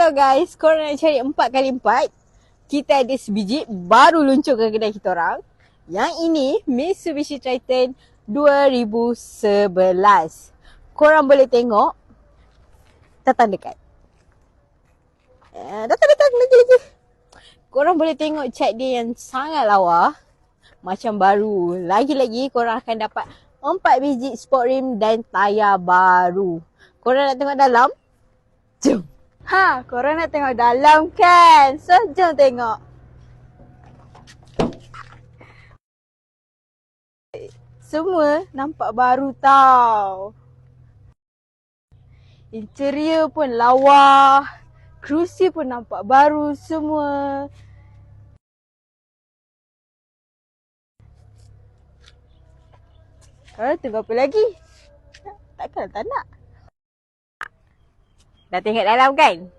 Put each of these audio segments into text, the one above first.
Hello guys, korang nak cari 4x4? Kita ada sebiji baru luncur ke kedai kita orang. Yang ini Mitsubishi Triton 2011. Korang boleh tengok. Datang dekat. Datang lagi. Korang boleh tengok cat dia yang sangat lawa. Macam baru. Lagi-lagi korang akan dapat 4 biji sport rim dan tayar baru. Korang nak tengok dalam? Jom. Korang nak tengok dalam kan? So, jom tengok. Semua nampak baru tau. Interior pun lawa. Kerusi pun nampak baru semua. Korang tunggu apa lagi? Takkan tak nak? Dah tengok dalam kan?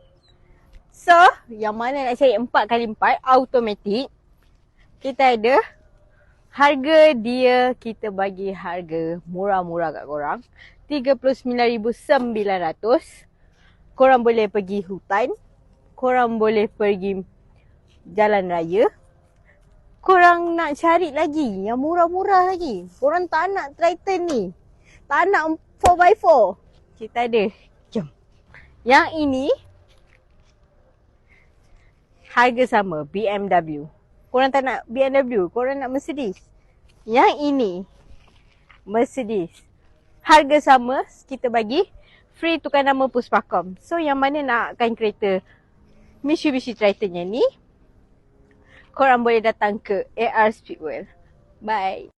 So, yang mana nak cari 4x4 automatic, kita ada harga dia, kita bagi harga murah-murah kat korang. 39,900. Korang boleh pergi hutan, korang boleh pergi jalan raya. Korang nak cari lagi yang murah-murah lagi. Korang tak nak Triton ni, tak nak 4x4, kita ada. Jom. Yang ini harga sama, BMW. Korang tak nak BMW, korang nak Mercedes. Yang ini Mercedes. Harga sama, kita bagi free tukar nama Puspakom. So yang mana nakkan kereta Mitsubishi Triton yang ni, korang boleh datang ke AR Speedwell. Bye.